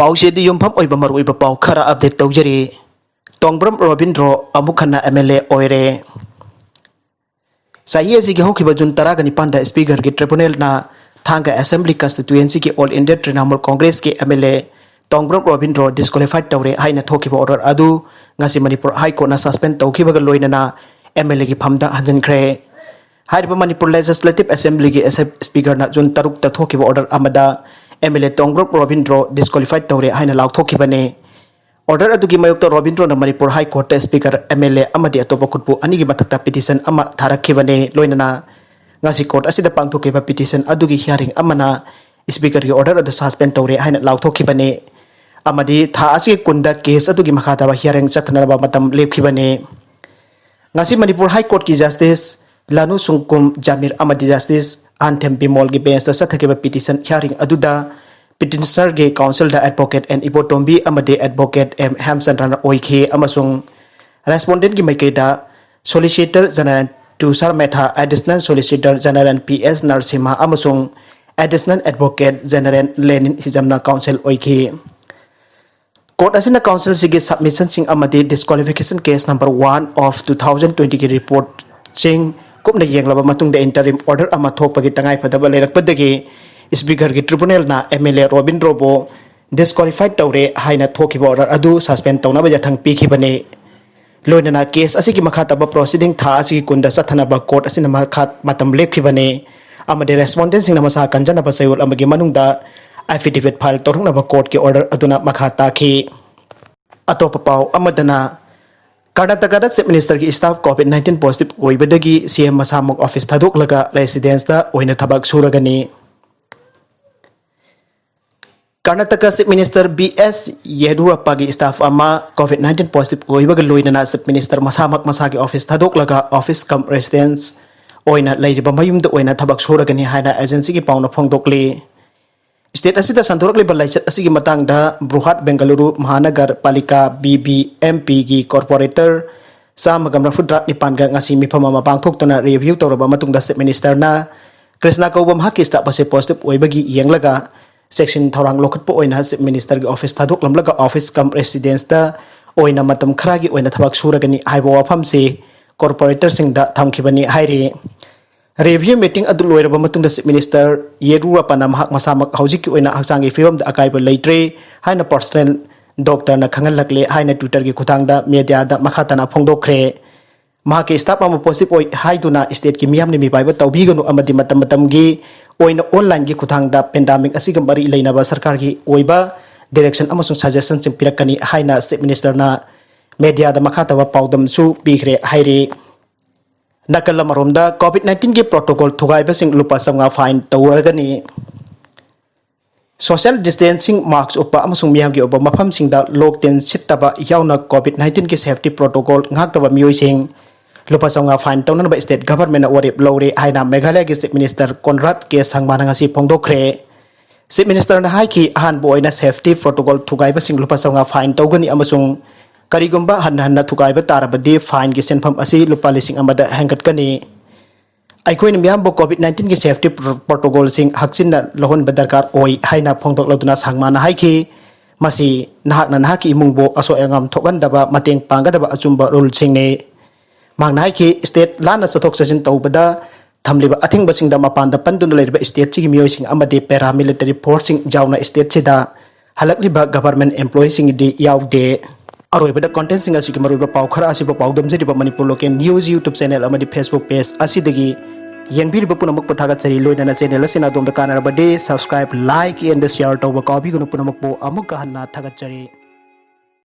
पाउसेदी युमफम ओइबा मरुइबा पाउ खरा अपडेट तौजरी तोंगब्रम रोबिंद्रो अमुक हन्ना MLA ओइरे साइए से होखिबा जुन 19 स्पीकर के ट्रिब्यूनल ना थांगा असेंबली कंस्टिट्युएंसी के ऑल इंडिया तृणमूल कांग्रेस के MLA तोंगब्रम रोबिंद्रो डिस्क्वालिफाइड तौरे हाइना थोखिबा ऑर्डर अदु ngasi Manipur High Court na suspend tौखिबा लोइनना MLA की फमदा हंजनख्रे हाइबा Manipur Legislative Assembly के स्पीकर ना जुन 3 ता थोखिबा ऑर्डर अमदा MLA तोंगब्रम रोबिंद्रो डिस्क्वालिफाइड तौरे हाइना लाउथोखिबने ऑर्डर अदुगी मयोक्ता रोबिंद्रो ना Manipur High Court speaker MLA अमदी अतोप खुटपु अनिगी मथक्ता पिटिशन अमा थारखिबने लोइनना ngasi court asida pangthokiba petition adugi hearing amana speaker की ऑर्डर अदु सस्पेंड तौरे हाइना लाउथोखिबने अमदी था असि कुंदा केस अदुगी मखाताबा हियरिंग चथनबा मतम लेपखिबने ngasi Manipur High Court की जस्टिस लानु सुंकुम जामिर अमदी जस्टिस आंथेम बिमोल की बेंच ता सथकेबा पिटिशन हियरिंग अदुदा पिटिशनर के काउंसिल दा एडवोकेट एंड इबोटोम्बी अमदी एडवोकेट एम हेमचंद्रन ओइखे अमसुंग रेस्पोंडेंट की मैकेदा solicitor general Tushar Mehta additional solicitor general PS Narasimha अमसुंग एडिशनल एडवोकेट जनरल लेनिन हिजमना काउंसिल ओइखे कोर्ट असना काउंसिल सिगे सबमिशन सिंग अमदी डिस्क्वालिफिकेशन केस नंबर 1 ऑफ 2020 की रिपोर्ट सिंग कुमना येंगलबा मतुंग इंटरिम ऑर्डर अमा थोकपगी तंगाई फदबा लेरकपदगी स्पीकर की ट्रिब्यूनल ना MLA रोबिंद्रो बो डिस्क्वालिफाइड तौरे हाइना थोखिबा ऑर्डर अदु सस्पेंड तौनाबा जथंग पीखिबने लोइनना केस असि की मखातबा प्रोसीडिंग था असि कुंदा सथनबा कोर्ट असि मखा मतम लेखिबने अमदे रेस्पोंडेंट सिंग नमसा कंजनबा सयोल अमगी मनुंगदा एफिडेविट फाइल तौरंगनबा कोर्ट के ऑर्डर अदुना मखा ताखि अतोप पाव अमदना कर्नाटका चीफ मिनिस्टर की स्टाफ COVID-19 पॉजिटिव ओइबदगी CM masamk ऑफिस थदोक्लगा रेसिडेंस दा ओइना थबक suragani Karnataka chief minister BS Yediyurappa की स्टाफ अमा COVID-19 पॉजिटिव ओइबगा लोइनना चीफ मिनिस्टर masamk मसा की ऑफिस थदोक्लगा ऑफिस कम रेसिडेंस ओइना लेरिबा मयुमदा ओइना थबक suragani हाइना एजेंसी की पाउना फोंदोक्ली स्टेट असिदा संतोरकलिबा लाइचत असिगी मतंगदा बृहत बेंगलुरु महानगर पालिका BBMP की कॉर्पोरेटर सामगम रफुद्रा निपानगा ngasi मिफम अमा पांगथोक्तुना रिव्यू तौरबा मतुंगदा चीफ मिनिस्टर ना कृष्णा कौबम हाकी स्टाफ असे पॉजिटिव ओइबगी येंगलगा सेक्शन थौरांग लोखटपो ओइना चीफ मिनिस्टर की ऑफिस थादोक्लमलगा ऑफिस कम रेसिडेंस दा ओइना मतम खरागी ओइना थबक suragani हाइबो वाफम से कॉर्पोरेटर सिंगदा थमखिबनी हाइरे रिव्यू मीटिंग अदु लोइरबा मतुंगदा चीफ मिनिस्टर येदुरप्पाना महक मसामक हौजिक ओइना हक्सांगी फिवम दा अकाइबा लेट्रे हाइना पर्सनल डॉक्टर ना खंगलकले हाइना ट्विटर की खुतांगदा मीडिया दा मखातना फोंदोखरे महके स्टाफ अमा पॉजिटिव ओइ हाइदुना स्टेट की मियामनि मिबाइबा तौबिगनु अमदि मतम मतमगी ओइना ऑनलाइन की खुतांगदा पेंडेमिक असिगा मरी लेनाबा सरकार की ओइबा डायरेक्शन अमसुंग सजेशन सिंग पिरकनी हाइना चीफ मिनिस्टर ना मीडिया दा मखातबा पाउदम सु पीखरे हाइरे नकल मरोमदा COVID-19 के प्रोटोकॉल थुगाइबसिंग लुपा समगा फाइन तौरगनी सोशल डिस्टेंसिंग मार्क्स उप अमसुंग मियामगी उप मफमसिंगदा लोकटेन सिटतबा यावना COVID-19 के सेफ्टी प्रोटोकॉल ngakतबा मियोइसिंग लुपा समगा फाइन तौननबा स्टेट गवर्नमेंट ओरिप लौरे हाइना मेघालय के चीफ मिनिस्टर कोनराड के संगमानंगसी फोंदोखरे चीफ मिनिस्टर ना हाइकी अहान बोइना सेफ्टी प्रोटोकॉल थुगाइबसिंग लुपा समगा फाइन तौगनी अमसुंग करीगुंबा हन्ना थुगाइबा तारबदी फाइन की सेनफम असि लुपा लिसिंग अमदा हेंगटकनी अखोइन मियामबो COVID-19 की सेफ्टी प्रोटोकॉल सिंग हक्सिन लहोन दरकार ओइ हाइना फोंदोक्लदुना सांगमाना हाइकी मसी नाहकना नाहकी इमुंगबो असो एंगम थोगनदबा मतेंग पांगदबा अचुंबा रूल सिंगने मांगना हाइकी स्टेट लाना सथोक सजिन तौबदा थमलिबा अथिंगबसिंगदा मपानदा पंदुना लेरिबा स्टेट सिगी मियोइसिंग अमदे पैरामिलिटरी फोर्सिंग जावना स्टेट सिदा हलकलिबा गवर्नमेंट एम्प्लॉय सिंग दि यावदे अरोइबदा कंटेंट सिंग असि मरुबा पाउ खरा असिबा पाउदमजरिबा Manipur local news YouTube channel अमदि Facebook पेज असिदगी येंबिरिबा पुनमक पथागतसरी लोइना चैनल असिना दोमदा कानरबदे सब्सक्राइब लाइक एंड शेयर तौबा काबिगुनु पुनमक पो अमुक हन्ना थागतसरी।